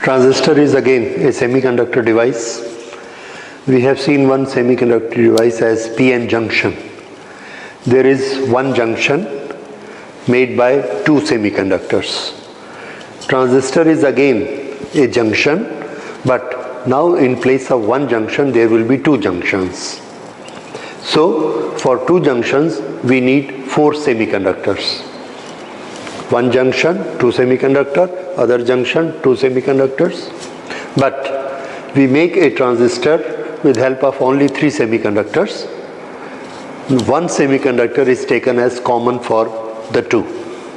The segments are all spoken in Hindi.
Transistor is again a semiconductor device. We have seen one semiconductor device as PN junction. There is one junction made by two semiconductors. Transistor is again a junction, but now in place of one junction there will be two junctions. So for two junctions we need four semiconductors. One junction, two semiconductor, other junction, two semiconductors. But we make a transistor with help of only three semiconductors. One semiconductor is taken as common for the two.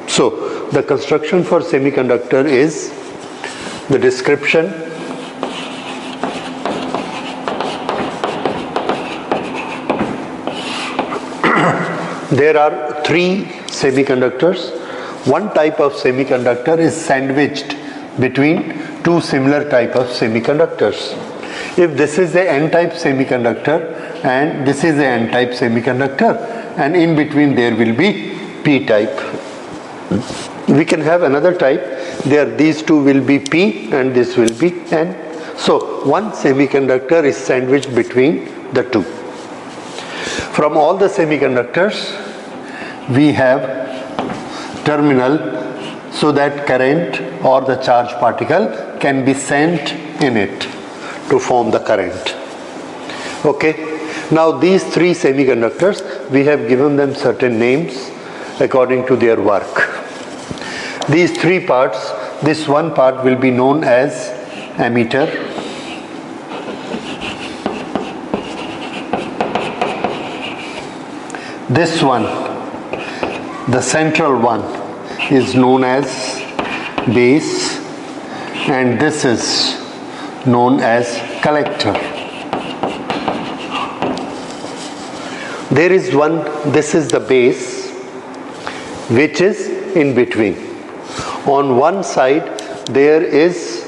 So the construction for semiconductor is the description. There are three semiconductors. One type of semiconductor is sandwiched between two similar type of semiconductors. If this is a N-type semiconductor and this is a N-type semiconductor, and in between there will be P-type. We can have another type. These two will be P and this will be N. So one semiconductor is sandwiched between the two. From all the semiconductors we have terminal so that current or the charge particle can be sent in it to form the current. Okay. Now these three semiconductors, we have given them certain names according to their work. These three parts, this one part will be known as emitter. This one, the central one, is known as base, and this is known as collector. There is one, this is the base, which is in between. On one side there is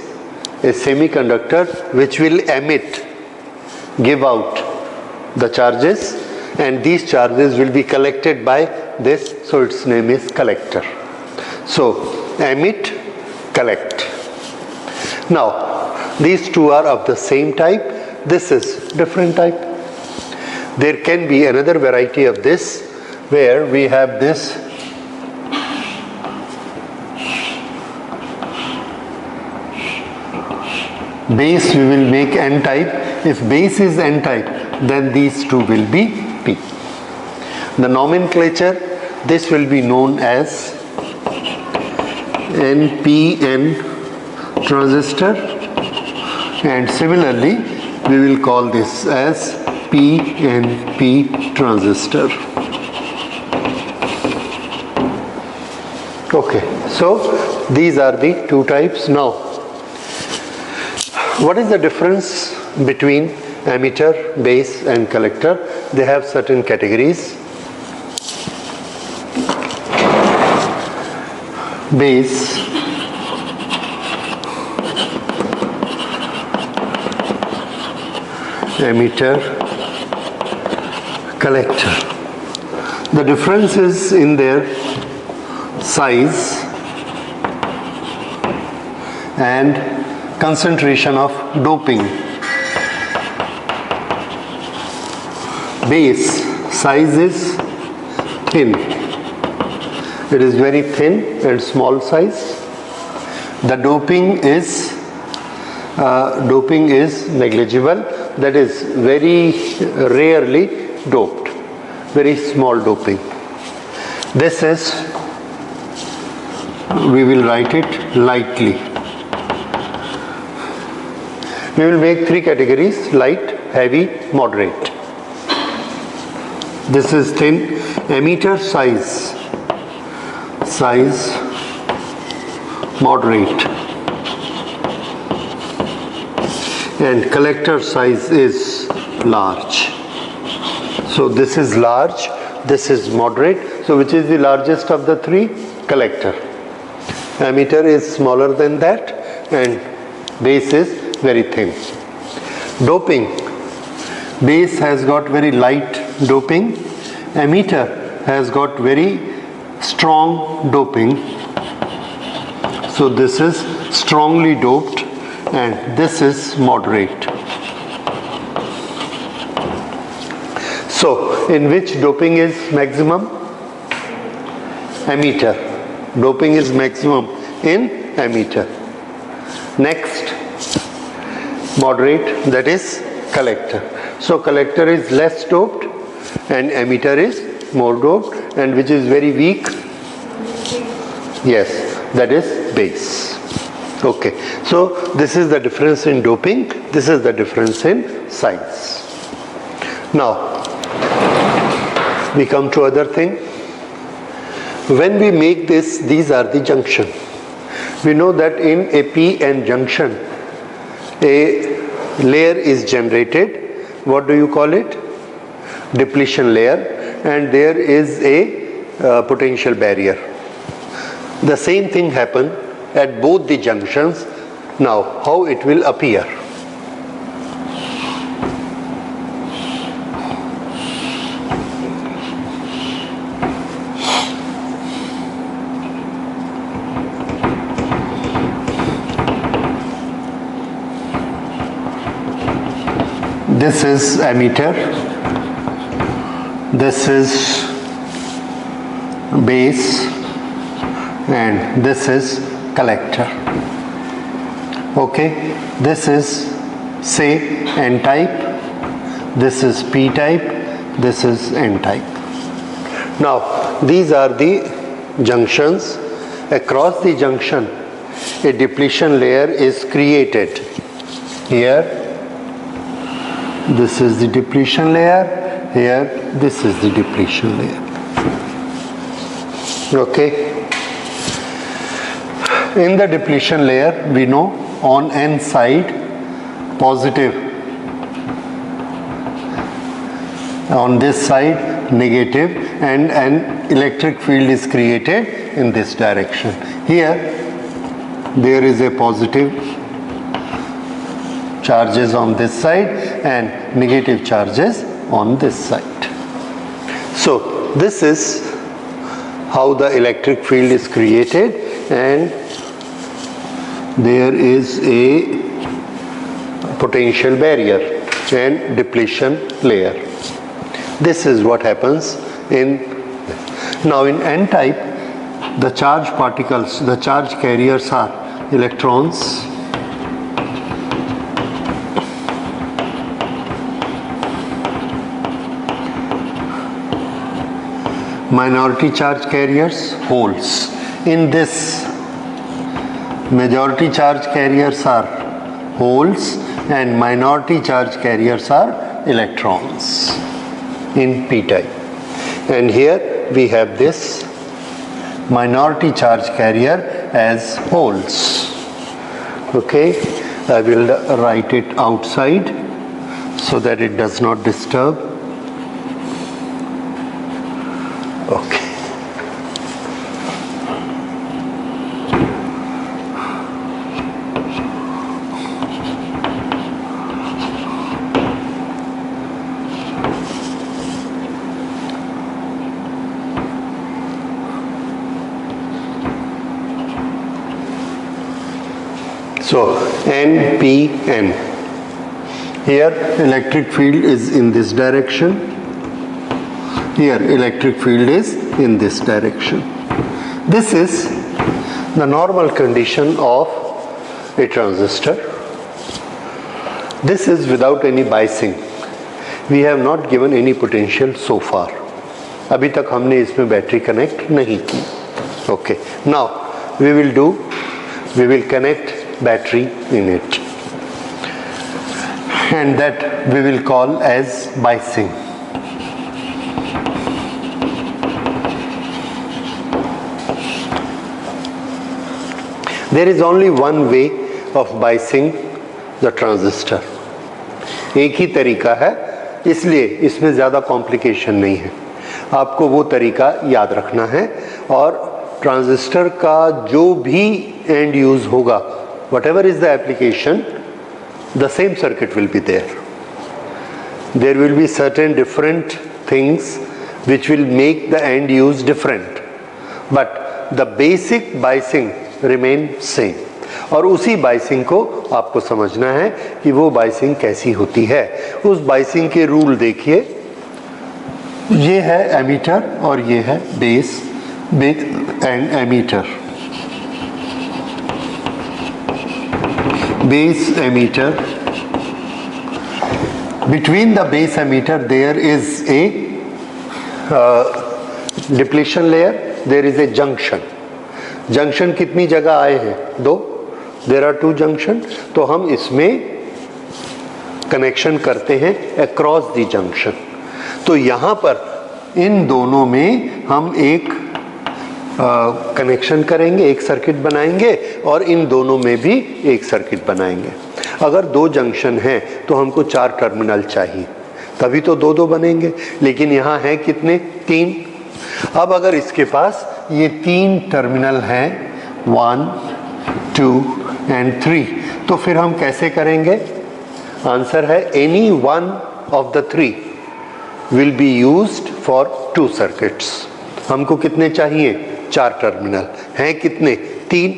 a semiconductor which will emit, give out the charges, and these charges will be collected by this, so its name is collector. So emit, collect. Now these two are of the same type. This is different type. There can be another variety of this where we have this base, we will make N type. If base is N type, then these two will be P. The nomenclature, this will be known as NPN transistor, and similarly we will call this as PNP transistor. Okay, so these are the two types. Now, what is the difference between emitter, base and collector? They have certain categories. Base, emitter, collector. The difference is in their size and concentration of doping. Base size is thin. It is very thin and small size. The doping is negligible. That is very rarely doped. Very small doping. This is, we will write it lightly. We will make three categories: light, heavy, moderate. This is thin. Emitter size, moderate, and collector size is large. So this is large, this is moderate. So which is the largest of the three? Collector. Emitter is smaller than that, and base is very thin. Doping. Base has got very light doping. Emitter has got very strong doping. So this is strongly doped, and this is moderate. So, in which doping is maximum? Emitter. Doping is maximum in emitter. Next, moderate, that is collector. So, collector is less doped and emitter is more doped, and which is very weak? Yes, that is base. Okay, so this is the difference in doping, this is the difference in size. Now, we come to other thing. When we make this, these are the junction. We know that in a p-n junction, a layer is generated. What do you call it? Depletion layer, and there is a potential barrier. The same thing happen at both the junctions. Now, how it will appear? This is emitter, this is base, and this is collector. Okay, this is say n type, this is p type, this is n type. Now, these are the junctions. Across the junction, a depletion layer is created. Here, this is the depletion layer, here this is the depletion layer. Okay. In the depletion layer, we know on n side positive, on this side negative, and an electric field is created in this direction. Here there is a positive charges on this side and negative charges on this side. So this is how the electric field is created, and there is a potential barrier and depletion layer. This is what happens in. Now in n type, the charge particles, the charge carriers are electrons, minority charge carriers, holes. In this, majority charge carriers are holes and minority charge carriers are electrons in p-type. And here we have this minority charge carrier as holes. Okay, I will write it outside so that it does not disturb. Okay. So NPN. Here electric field is in this direction. Here electric field is in this direction. This is the normal condition of a transistor. This is without any biasing. We have not given any potential so far. अभी तक हमने इसमें बैटरी कनेक्ट नहीं की. Okay. Now we will connect battery in it, and that we will call as biasing. There is only one way of biasing the transistor. एक ही तरीका है, इसलिए इसमें ज़्यादा कॉम्प्लिकेशन नहीं है. आपको वो तरीका याद रखना है, और ट्रांजिस्टर का जो भी एंड यूज होगा, whatever is the application, the same circuit will be there. There will be certain different things which will make the end use different, but the basic biasing remain same. और उसी बाइसिंग को आपको समझना है कि वो बाइसिंग कैसी होती है। उस बाइसिंग के रूल देखिए, ये है एमीटर और ये है base and emitter. Base emitter, between the base emitter there is a depletion layer, there is a junction। Junction कितनी जगह आए हैं? 2। there are 2 junction। तो हम इसमें कनेक्शन करते हैं across the junction। तो यहाँ पर इन दोनों में हम एक कनेक्शन करेंगे, एक सर्किट बनाएंगे और इन दोनों में भी एक सर्किट बनाएंगे। अगर 2 जंक्शन हैं तो हमको 4 टर्मिनल चाहिए, तभी तो 2-2 बनेंगे, लेकिन यहाँ है कितने? 3। अब अगर इसके पास ये 3 टर्मिनल हैं 1, 2 एंड 3, तो फिर हम कैसे करेंगे? आंसर है any one of the 3 will be used for 2 circuits. हमको कितने चाहिए? 4 टर्मिनल हैं कितने? 3।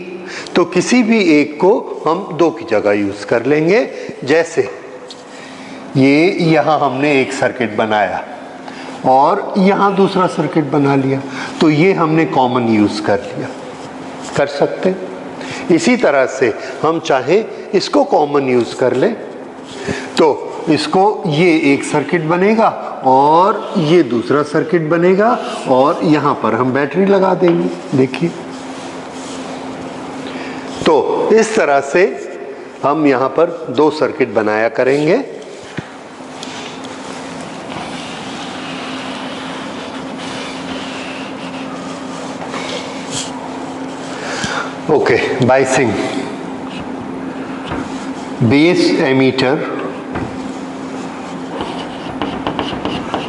तो किसी भी एक को हम 2 की जगह यूज कर लेंगे। जैसे ये यहाँ हमने एक सर्किट बनाया और यहाँ दूसरा सर्किट बना लिया, तो ये हमने कॉमन यूज कर लिया, कर सकते। इसी तरह से हम चाहे इसको कॉमन यूज कर लें, तो इसको ये एक सर्किट बनेगा और ये दूसरा सर्किट बनेगा और यहाँ पर हम बैटरी लगा देंगे। देखिए, तो इस तरह से हम यहाँ पर 2 सर्किट बनाया करेंगे। Okay, biasing. Base emitter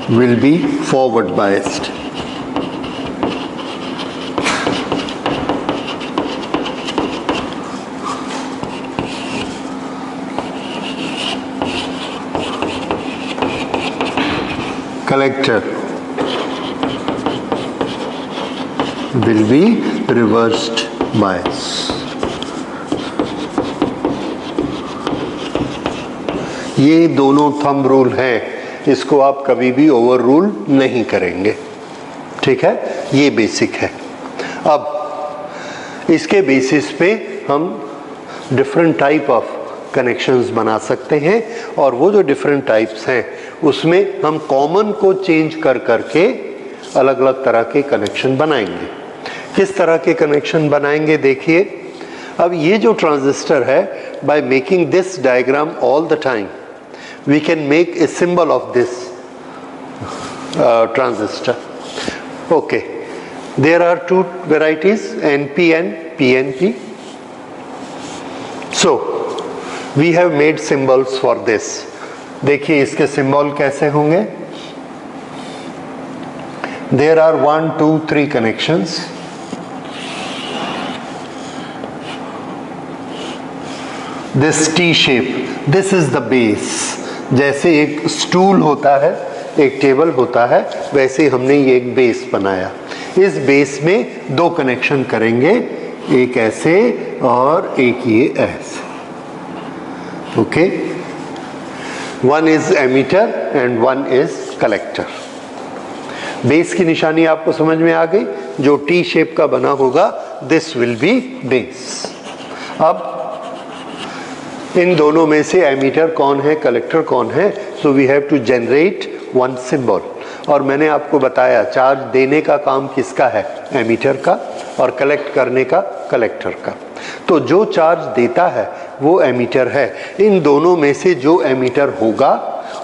will be forward biased। Collector will be reversed bias। ये दोनों थंब रूल हैं, इसको आप कभी भी ओवर रूल नहीं करेंगे, ठीक है? ये बेसिक है। अब इसके बेसिस पे हम डिफरेंट टाइप ऑफ कनेक्शंस बना सकते हैं और वो जो डिफरेंट टाइप्स हैं उसमें हम कॉमन को चेंज कर करके अलग अलग तरह के कनेक्शन बनाएंगे। किस तरह के कनेक्शन बनाएंगे? देखिए, अब ये जो ट्रांजिस्टर है, by making this diagram all the time we can make a symbol of this transistor। okay, there are 2 varieties, NP and PNP। so we have made symbols for this। देखिए इसके सिंबल कैसे होंगे? there are 1, 2, 3 connections। this T shape, this is the base। जैसे एक स्टूल होता है, एक टेबल होता है, वैसे हमने ये एक बेस बनाया। इस बेस में 2 कनेक्शन करेंगे, एक ऐसे और एक ये ऐसे। Okay, 1 is emitter and 1 is collector. Base की निशानी आपको समझ में आ गई? जो टी शेप का बना होगा, दिस विल बी बेस। अब इन दोनों में से एमीटर कौन है, कलेक्टर कौन है? So we have to generate 1 symbol. और मैंने आपको बताया चार्ज देने का काम किसका है? एमीटर का, और कलेक्ट करने का कलेक्टर का। तो जो चार्ज देता है वो एमीटर है। इन दोनों में से जो एमीटर होगा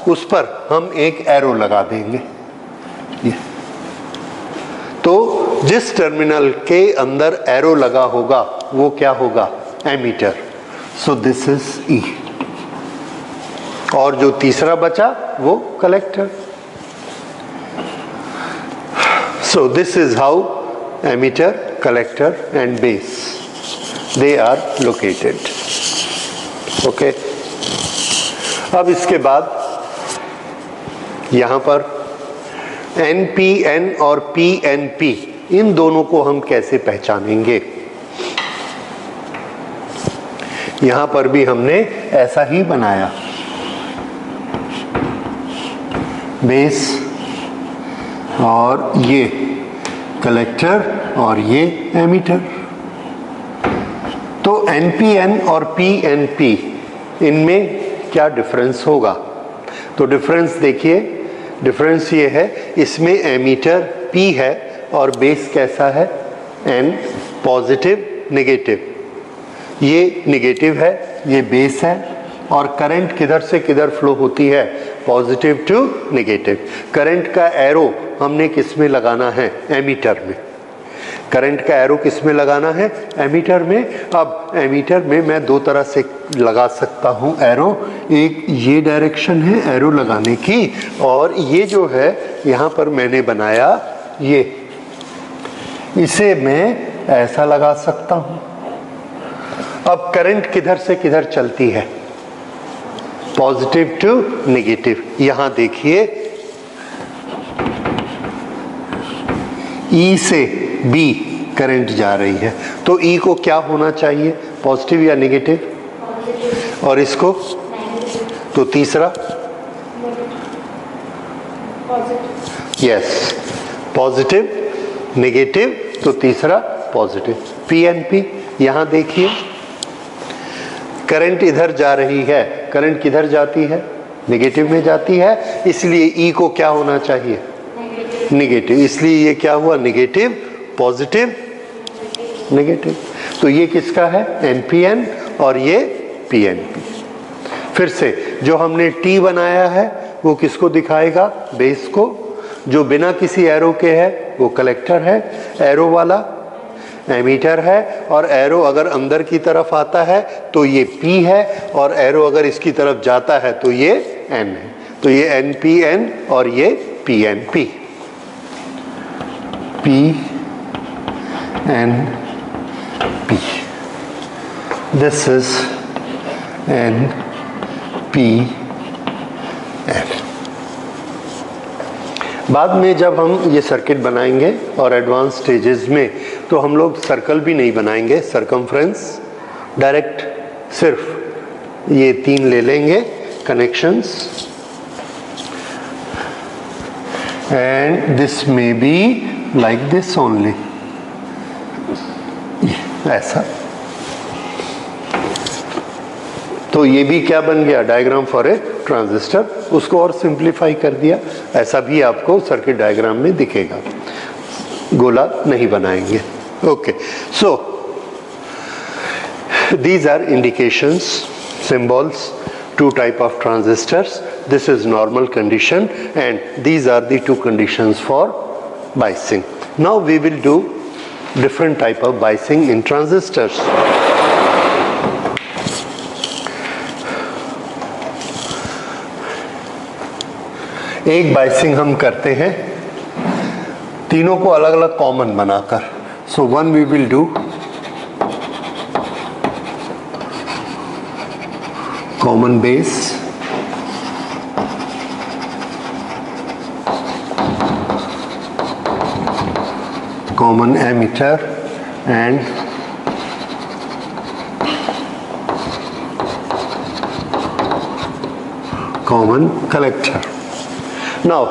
उस पर हम एक एरो लगा देंगे। ये तो जिस टर्मिनल के अंदर एरो लगा होगा वो क्या होगा? Emitter. So this is E। और जो तीसरा बचा वो collector. So this is how emitter, collector and base they are located. Okay, अब इसके बाद यहां पर NPN और PNP इन दोनों को हम कैसे पहचानेंगे? यहां पर भी हमने ऐसा ही बनाया, बेस और ये कलेक्टर और ये एमीटर। तो NPN और PNP इनमें क्या डिफरेंस होगा? तो डिफरेंस देखिए, डिफरेंस ये है, इसमें एमीटर P है और बेस कैसा है? N, positive negative. ये नेगेटिव है, ये बेस है, और करंट किधर से किधर फ्लो होती है? Positive to negative. करंट का एरो हमने किस में लगाना है? एमीटर में। करंट का एरो किस में लगाना है? एमीटर में। अब एमीटर में मैं दो तरह से लगा सकता हूं एरो। एक ये डायरेक्शन है एरो लगाने की, और ये जो है यहां पर मैंने बनाया ये, इसे मैं ऐसा लगा सकता हूं। अब करंट किधर से किधर चलती है? Positive to negative. यहां देखिए, E से B करंट जा रही है, तो E को क्या होना चाहिए? पॉजिटिव या नेगेटिव? और इसको? तो तीसरा? यस, पॉजिटिव नेगेटिव, तो तीसरा पॉजिटिव। PNP यहां देखिए, करंट इधर जा रही है, करंट किधर जाती है? नेगेटिव में जाती है, इसलिए E को क्या होना चाहिए? नेगेटिव। इसलिए ये क्या हुआ? Negative positive negative. तो ये किसका है? NPN और ये PNP। फिर से जो हमने T बनाया है वो किसको दिखाएगा? बेस को। जो बिना किसी एरो के है वो कलेक्टर है, एरो वाला एमीटर है, और एरो अगर अंदर की तरफ आता है तो ये P है, और एरो अगर इसकी तरफ जाता है तो ये N है। तो ये NPN और ये PNP। PNP, this is NPN। बाद में जब हम ये सर्किट बनाएंगे और एडवांस स्टेजेस में, तो हम लोग सर्कल भी नहीं बनाएंगे, सरकमफ्रेंस, डायरेक्ट सिर्फ ये 3 ले लेंगे connections, and this may be like this only, ऐसा। तो ये भी क्या बन गया? Diagram for a transistor. उसको और सिंप्लीफाई कर दिया, ऐसा भी आपको सर्किट डायग्राम में दिखेगा, गोला नहीं बनाएंगे। Okay, so these are indications, symbols, two type of transistors. This is normal condition, and these are the two conditions for biasing. Now we will do different type of biasing in transistors. एक बाइसिंग हम करते हैं तीनों को अलग अलग कॉमन बनाकर। So one we will do common base, common emitter and common collector. Now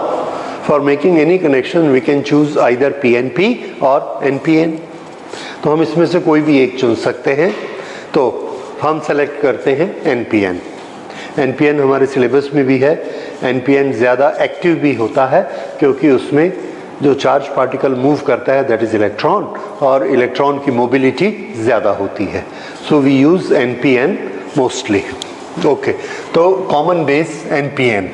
for making any connection we can choose either PNP or NPN. तो हम इसमें से कोई भी एक चुन सकते हैं। तो हम सेलेक्ट करते हैं NPN। NPN हमारे सिलेबस में भी है। NPN ज़्यादा एक्टिव भी होता है क्योंकि उसमें जो चार्ज पार्टिकल मूव करता है दैट इज इलेक्ट्रॉन, और इलेक्ट्रॉन की मोबिलिटी ज़्यादा होती है। So we use NPN mostly. Okay, तो कॉमन बेस NPN,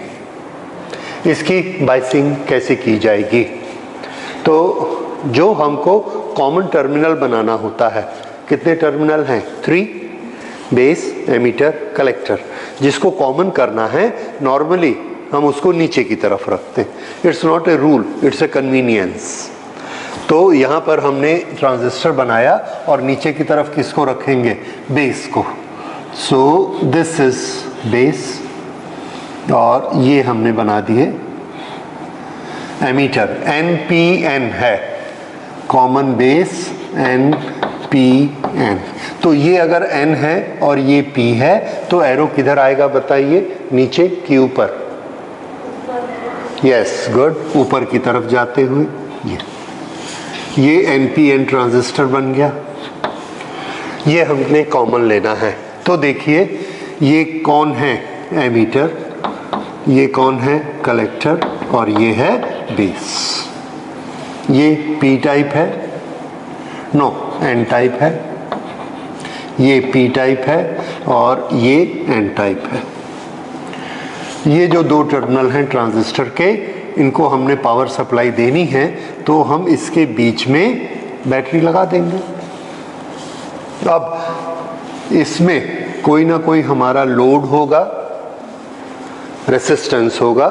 इसकी बाइसिंग कैसे की जाएगी? तो जो हमको कॉमन टर्मिनल बनाना होता है, कितने टर्मिनल हैं? 3, बेस, एमीटर, कलेक्टर। जिसको कॉमन करना है नॉर्मली हम उसको नीचे की तरफ रखते हैं। It's not a rule, it's a convenience. तो यहाँ पर हमने ट्रांजिस्टर बनाया और नीचे की तरफ किसको रखेंगे? बेस को। सो दिस इज बेस, और ये हमने बना दिए एमीटर। NPN है, common base NPN। P N. तो ये अगर एन है और ये पी है तो एरो किधर आएगा बताइए, नीचे कि ऊपर? यस, गुड, ऊपर की तरफ जाते हुए ये एनपीएन ट्रांजिस्टर बन गया। ये हमने कॉमन लेना है। तो देखिए ये कौन है एमीटर, ये कौन है कलेक्टर, और ये है बेस। ये पी टाइप है, नो एन टाइप है, ये पी टाइप है और ये एन टाइप है। ये जो दो टर्मिनल हैं ट्रांजिस्टर के, इनको हमने पावर सप्लाई देनी है तो हम इसके बीच में बैटरी लगा देंगे। अब इसमें कोई ना कोई हमारा लोड होगा, रेसिस्टेंस होगा,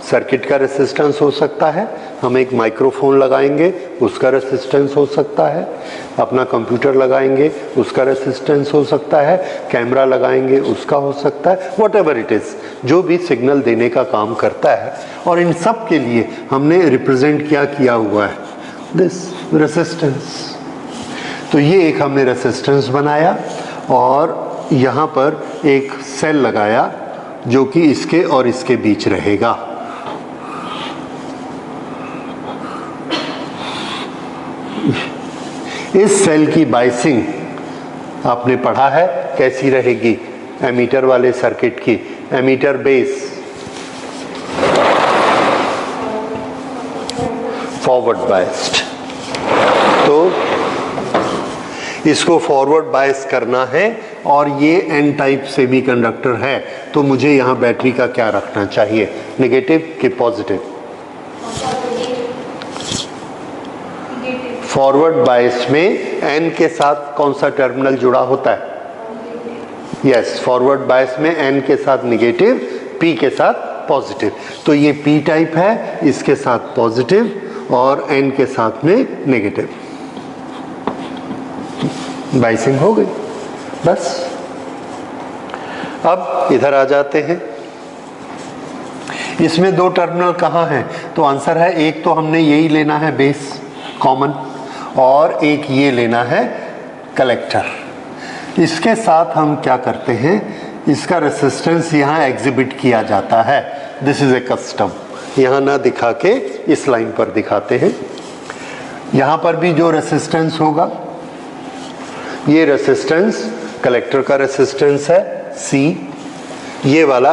सर्किट का रेसिस्टेंस हो सकता है, हम एक माइक्रोफोन लगाएंगे उसका रेसिस्टेंस हो सकता है, अपना कंप्यूटर लगाएंगे उसका रेसिस्टेंस हो सकता है, कैमरा लगाएंगे उसका हो सकता है, व्हाटएवर इट इज, जो भी सिग्नल देने का काम करता है। और इन सब के लिए हमने रिप्रेजेंट क्या किया हुआ है, दिस रेसिस्टेंस। तो ये एक हमने रेसिस्टेंस बनाया और यहाँ पर एक सेल लगाया जो कि इसके और इसके बीच रहेगा। इस सेल की बाइसिंग आपने पढ़ा है कैसी रहेगी एमीटर वाले सर्किट की, एमीटर बेस फॉरवर्ड बायस्ड। तो इसको फॉरवर्ड बायस करना है और ये एन टाइप सेमीकंडक्टर है, तो मुझे यहाँ बैटरी का क्या रखना चाहिए, नेगेटिव कि पॉजिटिव? फॉरवर्ड बायस में एन के साथ कौन सा टर्मिनल जुड़ा होता है? यस, फॉरवर्ड बायस में एन के साथ नेगेटिव, पी के साथ पॉजिटिव। तो ये पी टाइप है, इसके साथ पॉजिटिव और एन के साथ में नेगेटिव। बाइसिंग हो गई बस। अब इधर आ जाते हैं, इसमें दो टर्मिनल कहाँ हैं? तो आंसर है एक तो हमने यही लेना है बेस कॉमन, और एक ये लेना है कलेक्टर। इसके साथ हम क्या करते हैं, इसका रेसिस्टेंस यहाँ एग्जिबिट किया जाता है, दिस इज ए कस्टम, यहाँ ना दिखा के इस लाइन पर दिखाते हैं। यहाँ पर भी जो रेसिस्टेंस होगा, ये रेसिस्टेंस कलेक्टर का रेसिस्टेंस है C, ये वाला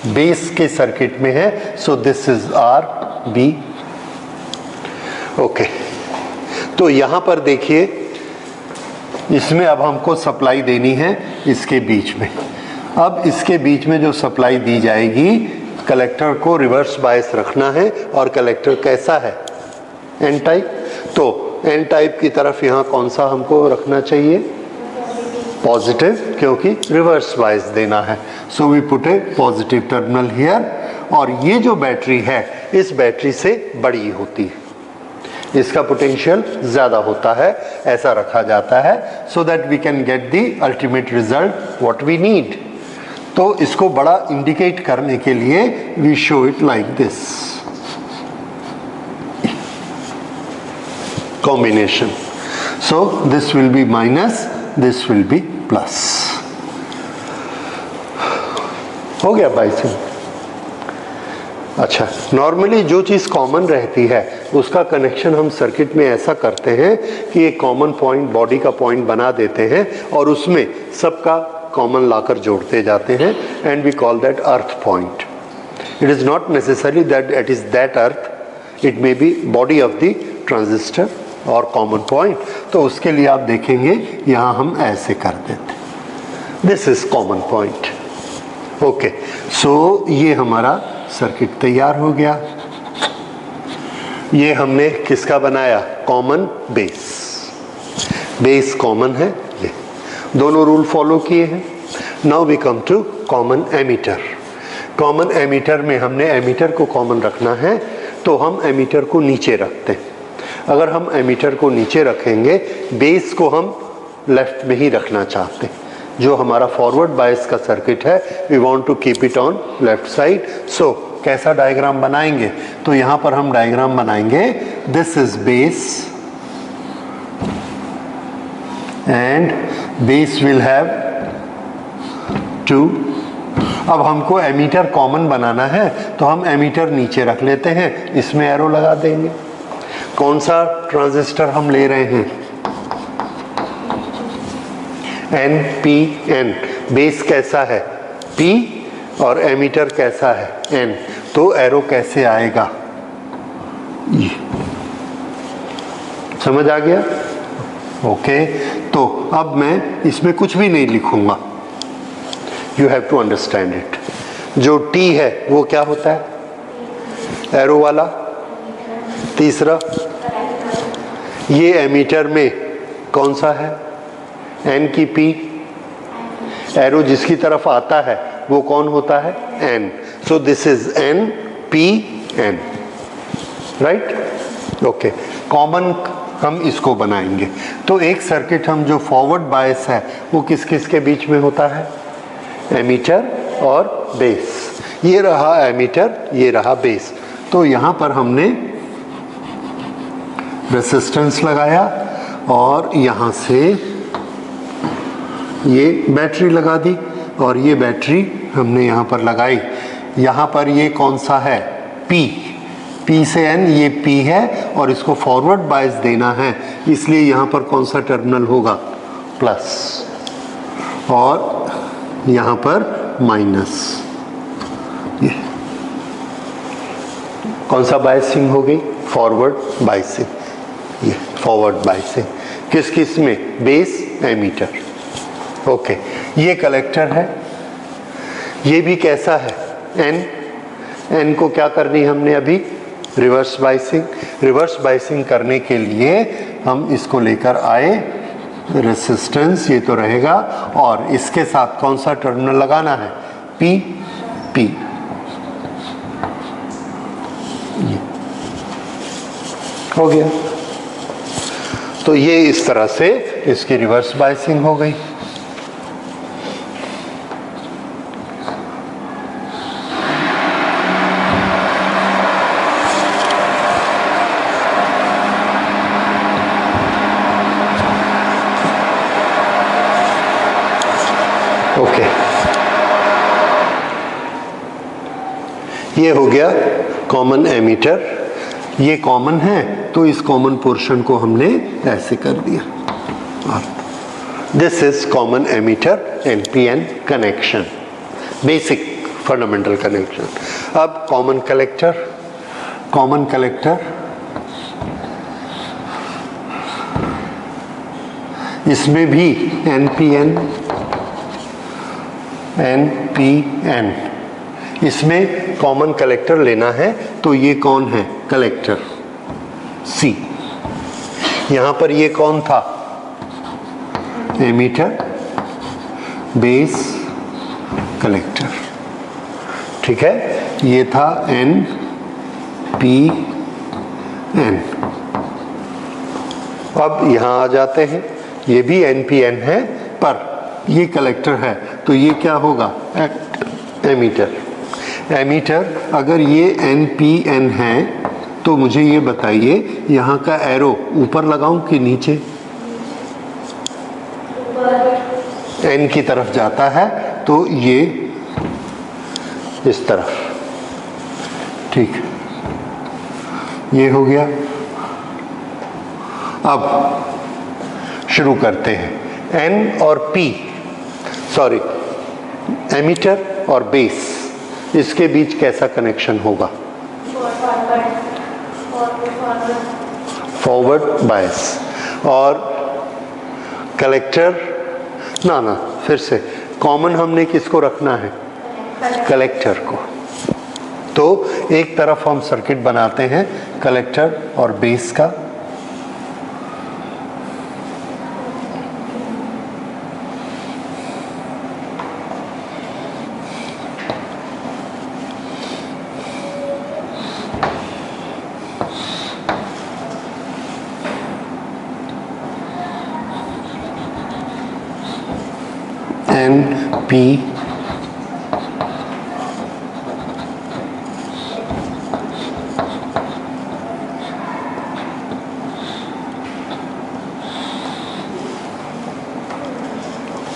बेस के सर्किट में है, सो दिस इज RB। ओके, तो यहाँ पर देखिए इसमें अब हमको सप्लाई देनी है इसके बीच में। अब इसके बीच में जो सप्लाई दी जाएगी, कलेक्टर को रिवर्स बायस रखना है और कलेक्टर कैसा है, एन टाइप। तो एन टाइप की तरफ यहाँ कौन सा हमको रखना चाहिए, पॉजिटिव, क्योंकि रिवर्स बायस देना है। So we put a positive terminal here. और ये जो बैटरी है इस बैटरी से बड़ी होती है, इसका पोटेंशियल ज़्यादा होता है, ऐसा रखा जाता है, so that we can get the ultimate result what we need. तो इसको बड़ा इंडिकेट करने के लिए we show it like this combination. So this will be minus, this will be plus. हो गया बाइसिंग। अच्छा, नॉर्मली जो चीज़ कॉमन रहती है उसका कनेक्शन हम सर्किट में ऐसा करते हैं कि एक कॉमन पॉइंट, बॉडी का पॉइंट बना देते हैं और उसमें सबका कॉमन लाकर जोड़ते जाते हैं, and we call that earth point. It is not necessary that it is that earth, it may be body of the transistor और कॉमन पॉइंट। तो उसके लिए आप देखेंगे यहाँ हम ऐसे कर देते, this is common point. Okay, so ये हमारा सर्किट तैयार हो गया। ये हमने किसका बनाया, कॉमन बेस, बेस कॉमन है, ये दोनों रूल फॉलो किए हैं। Now we come to common emitter. Common emitter में हमने एमीटर को कॉमन रखना है, तो हम एमीटर को नीचे रखते हैं। अगर हम एमीटर को नीचे रखेंगे, बेस को हम लेफ्ट में ही रखना चाहते हैं। जो हमारा फॉरवर्ड बायस का सर्किट है, we want to keep it on left side. So कैसा डायग्राम बनाएंगे, तो यहाँ पर हम डायग्राम बनाएंगे, this is base, and base will have 2. अब हमको एमीटर कॉमन बनाना है तो हम एमीटर नीचे रख लेते हैं, इसमें एरो लगा देंगे. कौन सा ट्रांजिस्टर हम ले रहे हैं? NPN. बेस कैसा है? P और एमीटर कैसा है? N. तो एरो कैसे आएगा? समझ आ गया? ओके. तो अब मैं इसमें कुछ भी नहीं लिखूंगा. You have to understand it. जो T है वो क्या होता है? एरो वाला. तीसरा, ये एमीटर में कौन सा है? N की P. एरो जिसकी तरफ आता है वो कौन होता है? N. So this is NPN. Right? Okay. Common हम इसको बनाएंगे. तो एक सर्किट हम जो फॉरवर्ड बायस है वो किस किस के बीच में होता है? एमीटर और बेस. ये रहा एमीटर, ये रहा बेस. तो यहाँ पर हमने रेसिस्टेंस लगाया और यहाँ से ये बैटरी लगा दी और ये बैटरी हमने यहाँ पर लगाई. यहाँ पर ये कौन सा है? P. P से N, ये P है और इसको फॉरवर्ड बायस देना है, इसलिए यहाँ पर कौन सा टर्मिनल होगा? प्लस. और यहाँ पर माइनस. ये कौन सा बायसिंग हो गई? Forward biasing. ये फॉरवर्ड बायसिंग किस किस में? Base, emitter. ओके. ये कलेक्टर है. ये भी कैसा है? N. N को क्या करनी हमने अभी? Reverse biasing. रिवर्स बायसिंग करने के लिए हम इसको लेकर आए. रेसिस्टेंस ये तो रहेगा और इसके साथ कौन सा टर्मिनल लगाना है? P. P. ये हो गया. तो ये इस तरह से इसकी रिवर्स बायसिंग हो गई. ओके. ये हो गया कॉमन एमीटर. ये कॉमन है तो इस कॉमन पोर्शन को हमने ऐसे कर दिया. This is common ammeter NPN connection. Basic fundamental connection. अब कॉमन कलेक्टर. कॉमन कलेक्टर इसमें भी NPN. इसमें कॉमन कलेक्टर लेना है तो ये कौन है? Collector C. यहाँ पर ये कौन था? Emitter, base, collector. ठीक है. ये था NPN. अब यहाँ आ जाते हैं. ये भी NPN है पर ये कलेक्टर है तो ये क्या होगा? एमीटर. एमीटर अगर ये NPN है तो मुझे ये बताइए यहाँ का एरो ऊपर लगाऊं कि नीचे? N की तरफ जाता है तो ये इस तरफ. ठीक. ये हो गया. अब शुरू करते हैं. N और P, सॉरी, एमीटर और बेस, इसके बीच कैसा कनेक्शन होगा? Forward bias. और कलेक्टर ना फिर से कॉमन हमने किसको रखना है? कलेक्टर को. तो एक तरफ हम सर्किट बनाते हैं कलेक्टर और बेस का. NP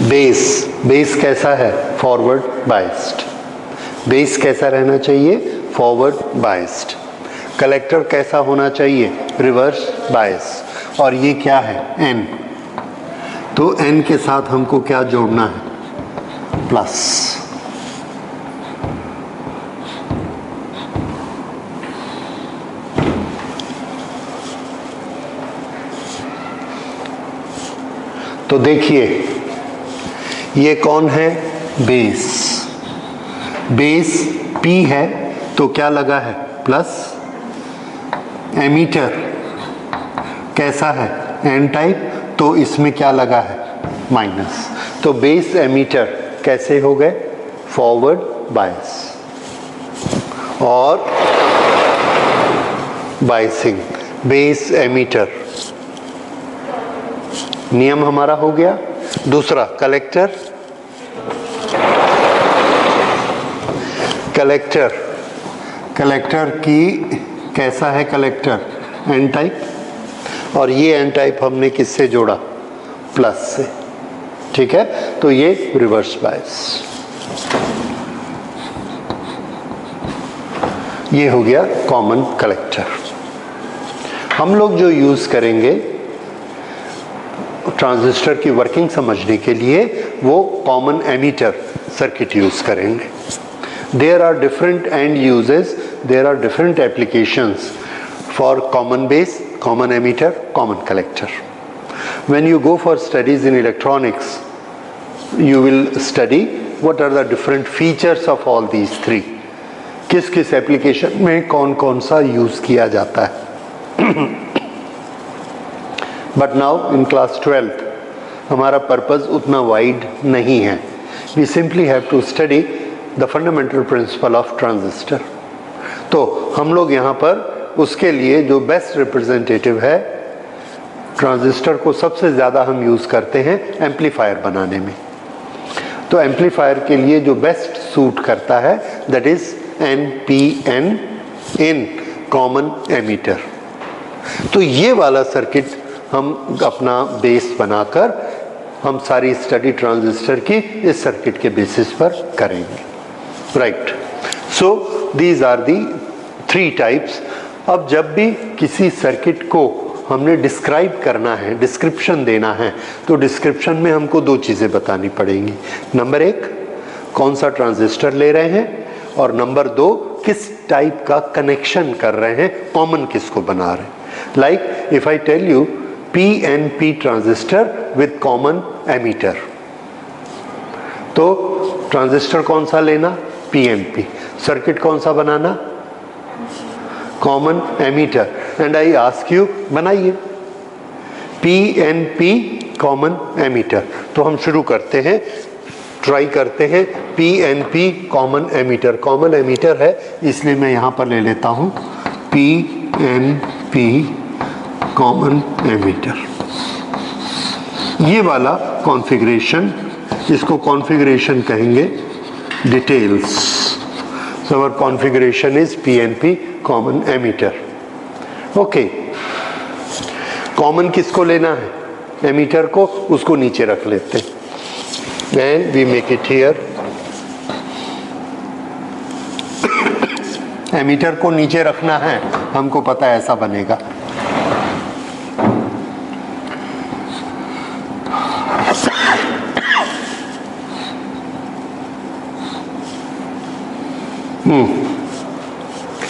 बेस कैसा है? Forward biased. बेस कैसा रहना चाहिए? Forward biased. कलेक्टर कैसा होना चाहिए? Reverse bias. और ये क्या है? एन। तो एन के साथ हमको क्या जोड़ना है? प्लस। तो देखिए ये कौन है? बेस। बेस P है तो क्या लगा है? प्लस। एमीटर कैसा है? एन टाइप, तो इसमें क्या लगा है? माइनस। तो बेस एमीटर कैसे हो गए? फॉरवर्ड बायस और बायसिंग। बेस एमीटर नियम हमारा हो गया। दूसरा कलेक्टर। कलेक्टर की कैसा है? कलेक्टर एन टाइप, और ये एन टाइप हमने किससे जोड़ा? प्लस से। ठीक है, तो ये रिवर्स बायस। ये हो गया कॉमन कलेक्टर। हम लोग जो यूज करेंगे ट्रांजिस्टर की वर्किंग समझने के लिए वो कॉमन एमीटर सर्किट यूज करेंगे। There are different and uses, there are different applications for common base, common emitter, common collector. When you go for studies in electronics, you will study what are the different features of all these three. किस किस एप्लीकेशन में कौन कौन सा यूज किया जाता है. But now in class 12th हमारा पर्पस उतना वाइड नहीं है. We simply have to study the fundamental principle of transistor. तो हम लोग यहाँ पर उसके लिए जो बेस्ट रिप्रेजेंटेटिव है, ट्रांजिस्टर को सबसे ज़्यादा हम यूज़ करते हैं एम्पलीफायर बनाने में. तो एम्पलीफायर के लिए जो बेस्ट सूट करता है that is NPN in common emitter. तो ये वाला सर्किट हम अपना बेस बनाकर हम सारी स्टडी ट्रांजिस्टर की इस सर्किट के बेसिस पर करेंगे. Right. So these are the 3 types. अब जब भी किसी सर्किट को हमने डिस्क्राइब करना है, डिस्क्रिप्शन देना है, तो डिस्क्रिप्शन में हमको 2 चीज़ें बतानी पड़ेंगी. नंबर 1 कौन सा ट्रांजिस्टर ले रहे हैं, और नंबर 2 किस टाइप का कनेक्शन कर रहे हैं, कॉमन किसको बना रहे हैं. Like if I tell you PNP transistor with common emitter, तो ट्रांजिस्टर कौन सा लेना? PNP. सर्किट कौन सा बनाना? Common emitter. And I ask you बनाइए PNP कॉमन एमीटर. तो हम शुरू करते हैं, ट्राई करते हैं PNP common emitter. Common emitter है इसलिए मैं यहाँ पर ले लेता हूँ PNP कॉमन एमीटर. ये वाला कॉन्फ़िगरेशन, इसको कॉन्फ़िगरेशन कहेंगे details. So our configuration is PNP common emitter. Okay. Common किसको लेना है? एमीटर को. उसको नीचे रख लेते हैं and we make it here. Emitter को नीचे रखना है, हमको पता है ऐसा बनेगा.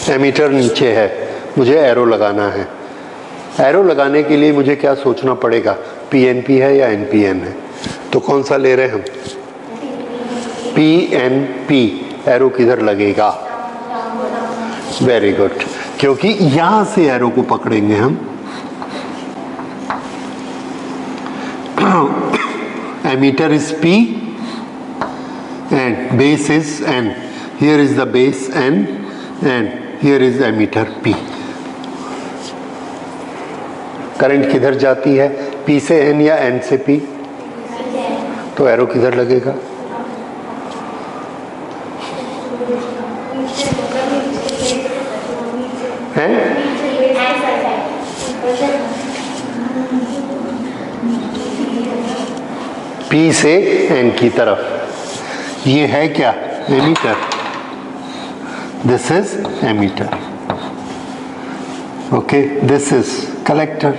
एमीटर नीचे है, मुझे एरो लगाना है. एरो लगाने के लिए मुझे क्या सोचना पड़ेगा? PNP है या NPN है? तो कौन सा ले रहे हैं हम? PNP. एरो किधर लगेगा? वेरी गुड, क्योंकि यहां से एरो को पकड़ेंगे हम. Emitter is P and base is N. Here is the base N and here is emitter P. Current किधर जाती है? P से N या N से P? तो एरो किधर लगेगा? हैं? P से N की तरफ। ये है क्या? Emitter. This is emitter. Okay, this is collector,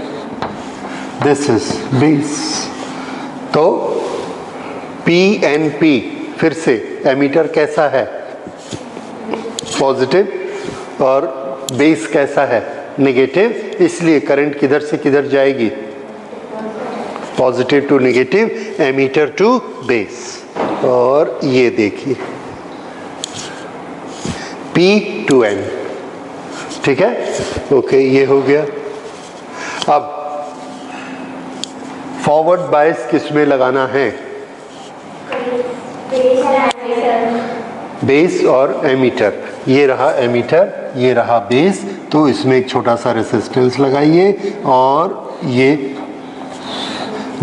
this is base. तो PNP, फिर से एमीटर कैसा है? पॉजिटिव, और बेस कैसा है? नेगेटिव। इसलिए करंट किधर से किधर जाएगी? Positive to negative, emitter to base. और ये देखिए P टू N, ठीक है? ओके, ये हो गया। अब फॉरवर्ड बायस किस में लगाना है? बेस और एमीटर। ये रहा एमीटर, ये रहा बेस, तो इसमें एक छोटा सा रेसिस्टेंस लगाइए और ये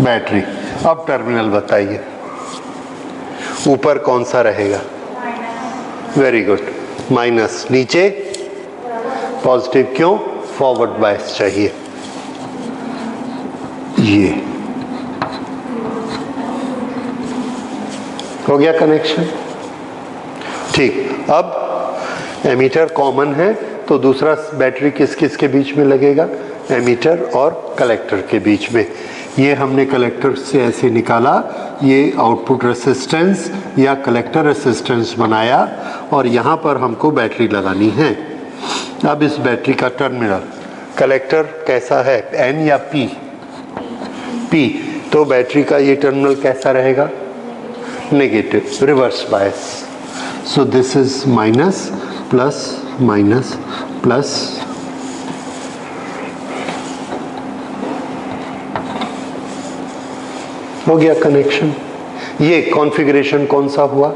बैटरी। अब टर्मिनल बताइए, ऊपर कौन सा रहेगा? Very good, minus. नीचे पॉजिटिव। क्यों? फॉरवर्ड बायस चाहिए। ये हो गया कनेक्शन, ठीक। अब एमीटर कॉमन है, तो दूसरा बैटरी किस किस के बीच में लगेगा? एमीटर और कलेक्टर के बीच में। ये हमने कलेक्टर से ऐसे निकाला, ये आउटपुट रेसिस्टेंस या कलेक्टर रेसिस्टेंस बनाया, और यहाँ पर हमको बैटरी लगानी है। अब इस बैटरी का टर्मिनल, कलेक्टर कैसा है? N या P? P। तो बैटरी का ये टर्मिनल कैसा रहेगा? Negative, reverse bias. So this is minus plus minus plus. हो गया कनेक्शन। ये कॉन्फ़िगरेशन कौन सा हुआ?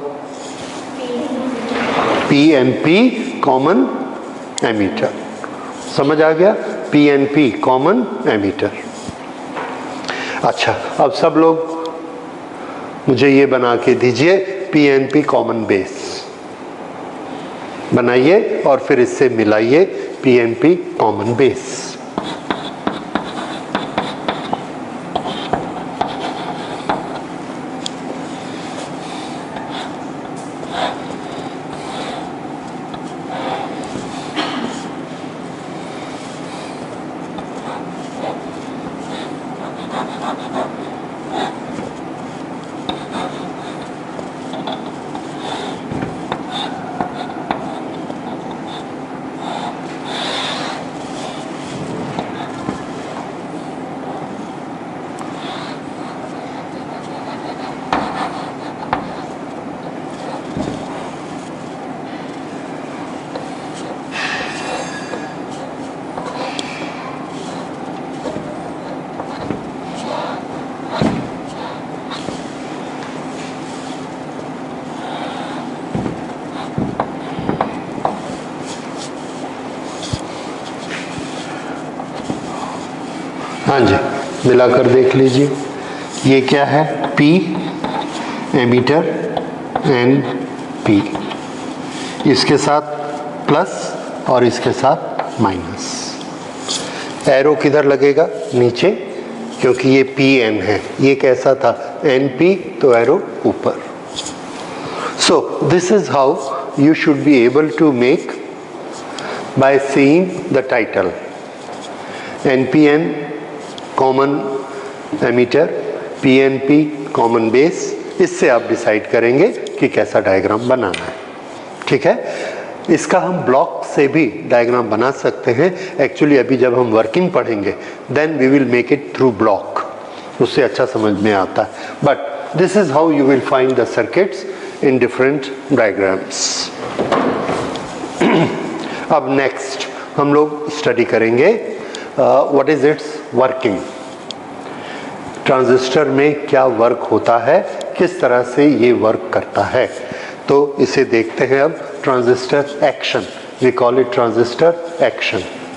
PNP common ammeter. समझ आ गया? PNP common ammeter. अच्छा, अब सब लोग मुझे ये बना के दीजिए, PNP कॉमन बेस बनाइए और फिर इससे मिलाइए PNP कॉमन बेस। हाँ जी, मिलाकर देख लीजिए। ये क्या है? P एमीटर NP, इसके साथ प्लस और इसके साथ माइनस। एरो किधर लगेगा? नीचे, क्योंकि ये PN है। ये कैसा था? NP, तो एरो ऊपर। सो this is how you should be able to make by seeing the title. NPN common ammeter, PNP common base. इससे आप डिसाइड करेंगे कि कैसा डायग्राम बनाना है, ठीक है? इसका हम ब्लॉक से भी डायग्राम बना सकते हैं। एक्चुअली अभी जब हम वर्किंग पढ़ेंगे then we will make it through block, उससे अच्छा समझ में आता है। But this is how you will find the circuits in different diagrams. अब नेक्स्ट हम लोग स्टडी करेंगे what is its working. Transistor में क्या वर्क होता है, किस तरह से ये वर्क करता है, तो इसे देखते हैं अब। Transistor action, we call it transistor action.